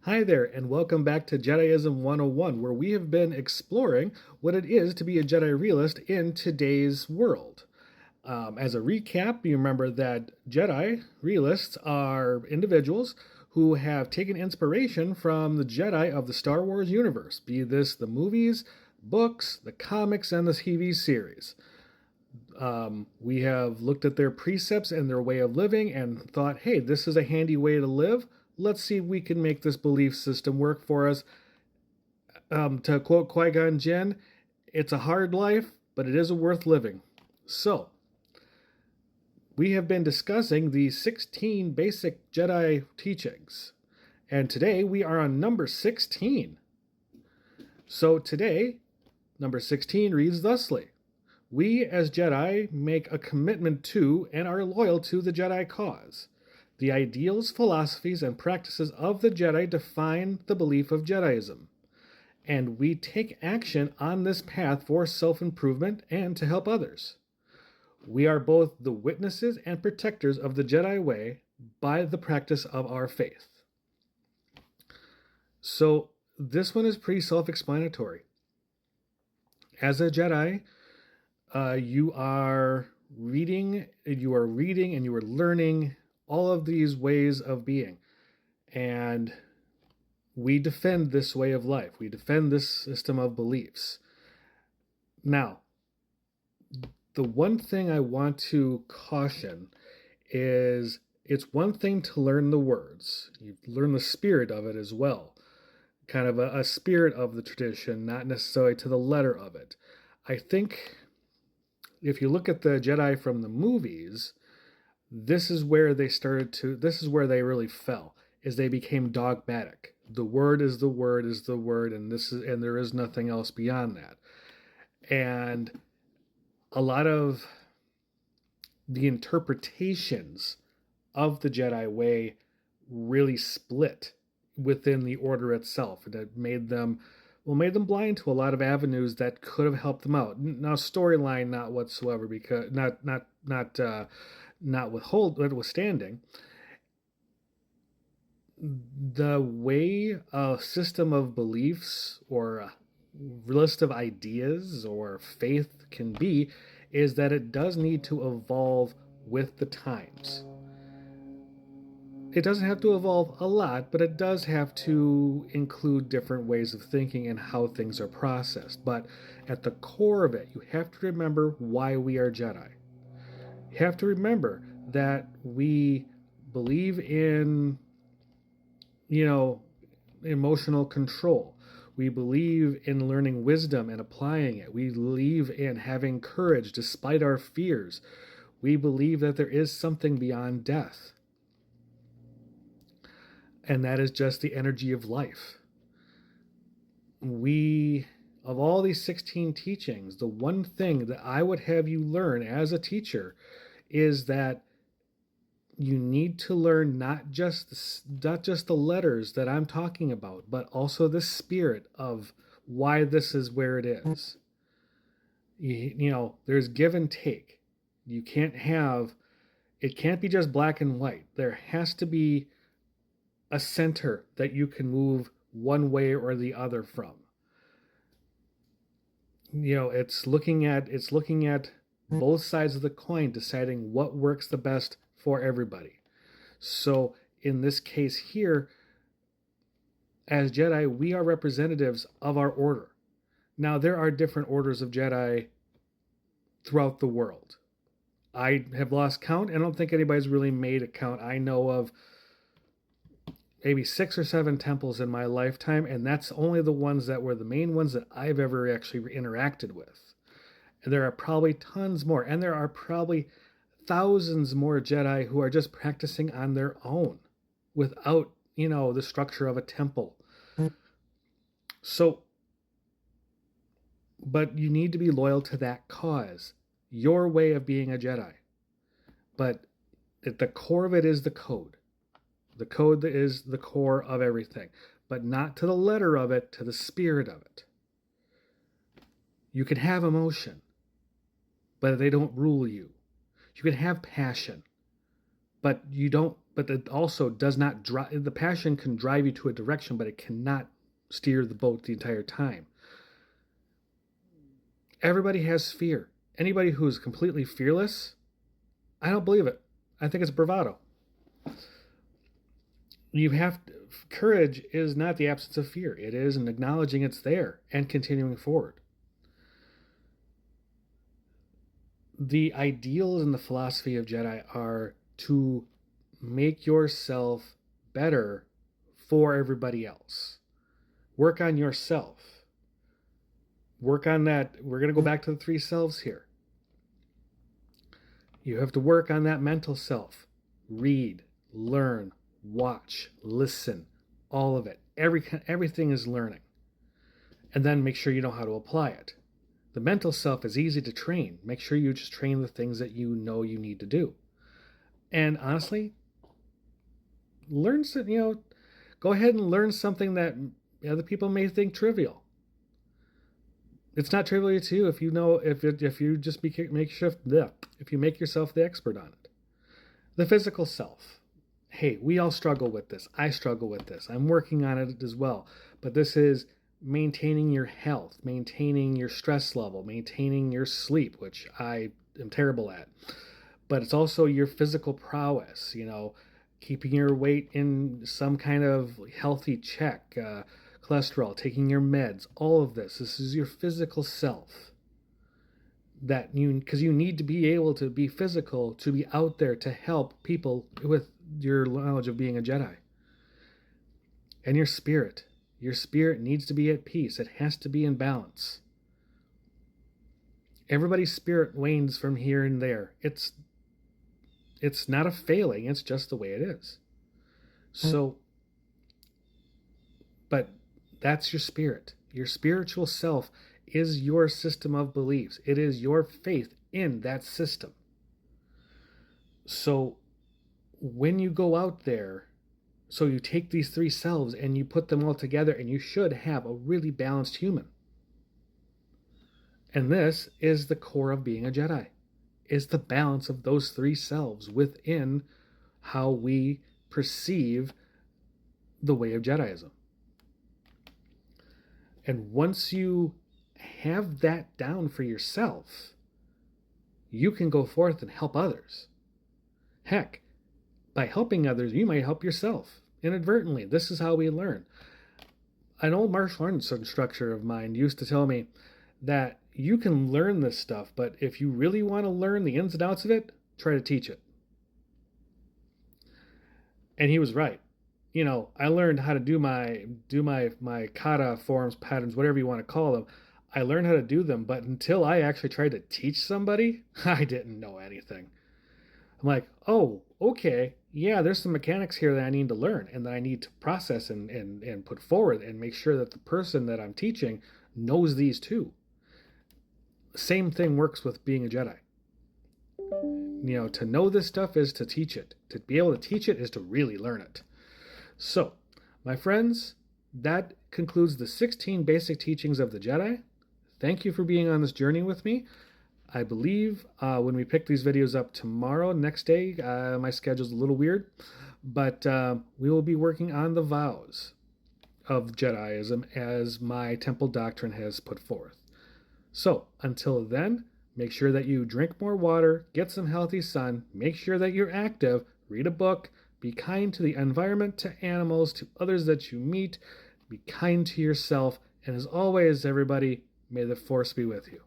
Hi there, and welcome back to Jediism 101, where we have been exploring what it is to be a Jedi realist in today's world. As a recap, you remember that Jedi realists are individuals who have taken inspiration from the Jedi of the Star Wars universe, be this the movies, books, the comics, and the TV series. We have looked at their precepts and their way of living and thought, hey, this is a handy way to live. Let's see if we can make this belief system work for us. To quote Qui Gon Jinn, it's a hard life, but it is worth living. So, we have been discussing the 16 basic Jedi teachings, and today we are on number 16. So, today, number 16 reads thusly: We as Jedi make a commitment to and are loyal to the Jedi cause. The ideals, philosophies, and practices of the Jedi define the belief of Jediism, and we take action on this path for self improvement and to help others. We are both the witnesses and protectors of the Jedi way by the practice of our faith. So, this one is pretty self explanatory. As a Jedi, you are reading, and you are learning all of these ways of being. And we defend this way of life. We defend this system of beliefs. Now, the one thing I want to caution is it's one thing to learn the words. You learn the spirit of it as well. Kind of a spirit of the tradition, not necessarily to the letter of it. I think if you look at the Jedi from the movies, this is where they really fell, is they became dogmatic. The word is the word is the word, and there is nothing else beyond that. And a lot of the interpretations of the Jedi way really split within the order itself. That made them blind to a lot of avenues that could have helped them out. Now, storyline not whatsoever, because notwithstanding, the way a system of beliefs or a list of ideas or faith can be is that it does need to evolve with the times. It doesn't have to evolve a lot, but it does have to include different ways of thinking and how things are processed. But at the core of it, you have to remember why we are Jedi. You have to remember that we believe in, emotional control. We believe in learning wisdom and applying it. We believe in having courage despite our fears. We believe that there is something beyond death. And that is just the energy of life. Of all these 16 teachings, the one thing that I would have you learn as a teacher is that you need to learn not just the letters that I'm talking about, but also the spirit of why this is where it is. There's give and take. It can't be just black and white. There has to be a center that you can move one way or the other from. It's looking at both sides of the coin, deciding what works the best for everybody. So in this case here, as Jedi, we are representatives of our order. Now, there are different orders of Jedi throughout the world. I have lost count. I don't think anybody's really made a count. I know of maybe 6 or 7 temples in my lifetime, and that's only the ones that were the main ones that I've ever actually interacted with. And there are probably tons more, and there are probably thousands more Jedi who are just practicing on their own without, the structure of a temple. So, but you need to be loyal to that cause, your way of being a Jedi. But at the core of it is the code. The code is the core of everything, but not to the letter of it, to the spirit of it. You can have emotion, but they don't rule you. You can have passion, but you don't. But it also does not drive. The passion can drive you to a direction, but it cannot steer the boat the entire time. Everybody has fear. Anybody who is completely fearless, I don't believe it. I think it's bravado. You have to, courage is not the absence of fear. It is an acknowledging it's there and continuing forward. The ideals in the philosophy of Jedi are to make yourself better for everybody else. Work on yourself. Work on that. We're going to go back to the three selves here. You have to work on that mental self. Read, learn, watch, listen, all of it. Everything is learning. And then make sure you know how to apply it. The mental self is easy to train. Make sure you just train the things that you know you need to do. And honestly, learn, go ahead and learn something that other people may think trivial. It's not trivial to you if you know, if you just if you make yourself the expert on it. The physical self. Hey, we all struggle with this. I struggle with this. I'm working on it as well. But this is maintaining your health, maintaining your stress level, maintaining your sleep, which I am terrible at. But it's also your physical prowess, keeping your weight in some kind of healthy check, cholesterol, taking your meds, all of this. This is your physical self. Because you need to be able to be physical, to be out there to help people with your knowledge of being a Jedi. And your spirit. Your spirit needs to be at peace. It has to be in balance. Everybody's spirit wanes from here and there. It's not a failing. It's just the way it is. So, but that's your spirit. Your spiritual self is your system of beliefs. It is your faith in that system. So when you go out there, so you take these three selves and you put them all together, and you should have a really balanced human. And this is the core of being a Jedi, is the balance of those three selves within how we perceive the way of Jediism. And once you have that down for yourself, you can go forth and help others. Heck, by helping others, you might help yourself inadvertently. This is how we learn. An old martial arts instructor of mine used to tell me that you can learn this stuff, but if you really want to learn the ins and outs of it, try to teach it. And he was right. I learned how to do my kata forms, patterns, whatever you want to call them. I learned how to do them, but until I actually tried to teach somebody, I didn't know anything. I'm like, oh, okay, yeah, there's some mechanics here that I need to learn and that I need to process and put forward and make sure that the person that I'm teaching knows these too. Same thing works with being a Jedi. To know this stuff is to teach it. To be able to teach it is to really learn it. So, my friends, that concludes the 16 basic teachings of the Jedi. Thank you for being on this journey with me. I believe when we pick these videos up tomorrow, next day, my schedule's a little weird, but we will be working on the vows of Jediism as my temple doctrine has put forth. So, until then, make sure that you drink more water, get some healthy sun, make sure that you're active, read a book, be kind to the environment, to animals, to others that you meet, be kind to yourself, and as always, everybody, may the Force be with you.